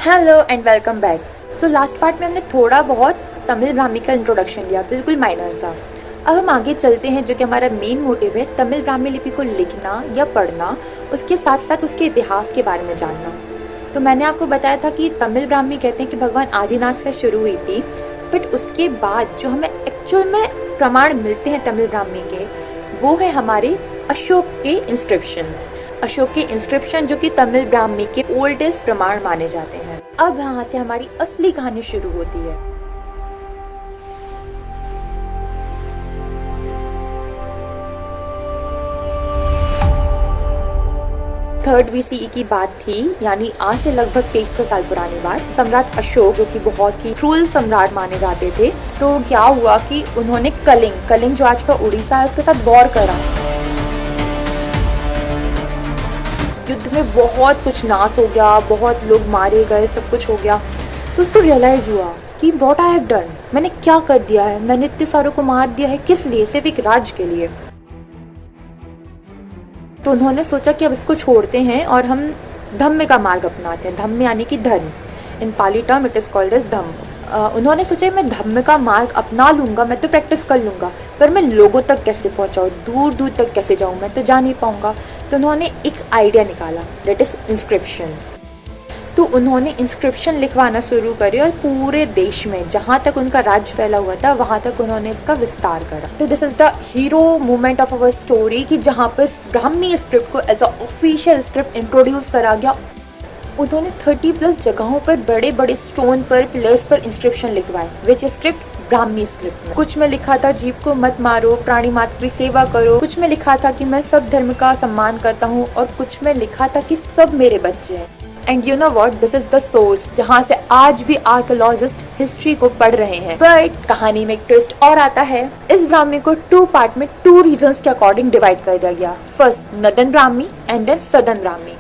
Hello and welcome back. So last part में हमने थोड़ा बहुत तमिल ब्राह्मी का इंट्रोडक्शन दिया, बिल्कुल माइनर सा। अब हम आगे चलते हैं, जो कि हमारा मेन मोटिव है, तमिल ब्राह्मी लिपि को लिखना या पढ़ना, उसके साथ साथ उसके इतिहास के बारे में जानना। तो मैंने आपको बताया था कि तमिल ब्राह्मी कहते हैं कि भगवान आदिनाथ से शुरू हुई थी, बट उसके बाद जो हमें एक्चुअल में प्रमाण मिलते हैं तमिल ब्राह्मी के, वो है हमारे अशोक के इंस्क्रिप्शन। अशोक के इंस्क्रिप्शन जो कि तमिल ब्राह्मी के ओल्डेस्ट प्रमाण माने जाते हैं। अब यहाँ से हमारी असली कहानी शुरू होती है। थर्ड BCE की बात थी, यानी आज से लगभग 2300 साल पुरानी बात। सम्राट अशोक, जो कि बहुत ही क्रूल सम्राट माने जाते थे, तो क्या हुआ कि उन्होंने कलिंग जो आज का उड़ीसा है, उसके साथ वॉर करा। युद्ध में बहुत कुछ नाश हो गया, बहुत लोग मारे गए, सब कुछ हो गया। तो उसको रियलाइज हुआ कि व्हाट आई हैव डन, मैंने क्या कर दिया है, मैंने इतने सारों को मार दिया है, किस लिए? सिर्फ एक राज्य के लिए। तो उन्होंने सोचा कि अब इसको छोड़ते हैं और हम धम्म का मार्ग अपनाते हैं। धम्म यानी कि dharma, in Pali term it is called as dhamma. उन्होंने सोचा मैं धम्म का मार्ग अपना लूंगा, मैं तो प्रैक्टिस कर लूंगा, पर मैं लोगों तक कैसे पहुंचाऊँ, दूर दूर तक कैसे जाऊँ, मैं तो जा नहीं पाऊंगा। तो उन्होंने एक आइडिया निकाला, दैट इज इंस्क्रिप्शन। तो उन्होंने इंस्क्रिप्शन लिखवाना शुरू करे और पूरे देश में जहाँ तक उनका राज्य फैला हुआ था वहाँ तक उन्होंने इसका विस्तार करा। तो this is the hero moment of our story, कि जहाँ पर ब्राह्मी स्क्रिप्ट को as a official script introduce करा गया। उन्होंने 30+ जगहों पर बड़े बड़े स्टोन पर, पिलर्स पर इंस्क्रिप्शन लिखवाए, विच स्क्रिप्ट ब्राह्मी स्क्रिप्ट में। कुछ में लिखा था जीव को मत मारो, प्राणी मात्र की सेवा करो। कुछ में लिखा था कि मैं सब धर्म का सम्मान करता हूँ, और कुछ में लिखा था कि सब मेरे बच्चे हैं। And you know what, this is the source जहाँ से आज भी आर्कियोलॉजिस्ट हिस्ट्री को पढ़ रहे हैं। बट कहानी में एक ट्विस्ट और आता है। इस ब्राह्मी को 2 पार्ट में 2 रीजन्स के अकॉर्डिंग डिवाइड कर दिया गया। First northern Brahmi and then southern Brahmi.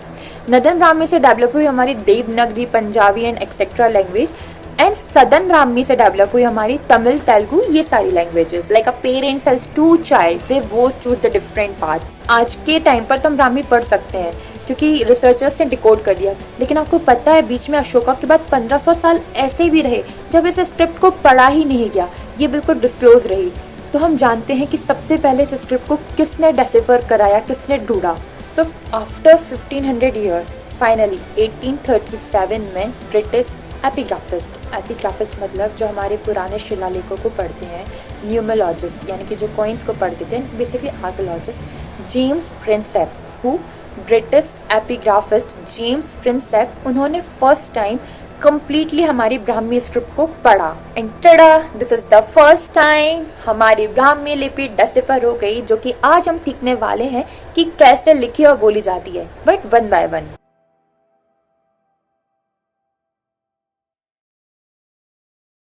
Northern Brahmi से डेवलप हुई हमारी Devanagari, Punjabi and etcetera language, and southern Brahmi से डेवलप हुई हमारी तमिल, तेलुगु, ये सारी languages. Like a parents has 2 child, they both choose the different path. आज के टाइम पर तो हम ब्राह्मी पढ़ सकते हैं क्योंकि रिसर्चर्स ने डिकोड कर दिया, लेकिन आपको पता है बीच में अशोका के बाद 1500 साल ऐसे भी रहे जब इस स्क्रिप्ट को पढ़ा ही नहीं गया, ये बिल्कुल डिस्क्लोज रही। तो हम जानते हैं कि सबसे पहले इस स्क्रिप्ट को किसने डेसिफर कराया, किसने ढूंढा। So after 1500 years, finally 1837 में ब्रिटिश एपिग्राफिस्ट मतलब जो हमारे पुराने शिलालेखों को पढ़ते हैं, न्यूमोलॉजिस्ट यानी कि जो कॉइन्स को पढ़ देते हैं, basically archaeologist, James Prinsep, who British epigraphist James Prinsep, उन्होंने फर्स्ट टाइम कंप्लीटली हमारी ब्राह्मी स्क्रिप्ट को पढ़ा। And tada, this is the first time हमारी ब्राह्मी लिपि डेसिफर हो गई, जो कि आज हम सीखने वाले हैं कि कैसे लिखी और बोली जाती है, बट 1 by 1।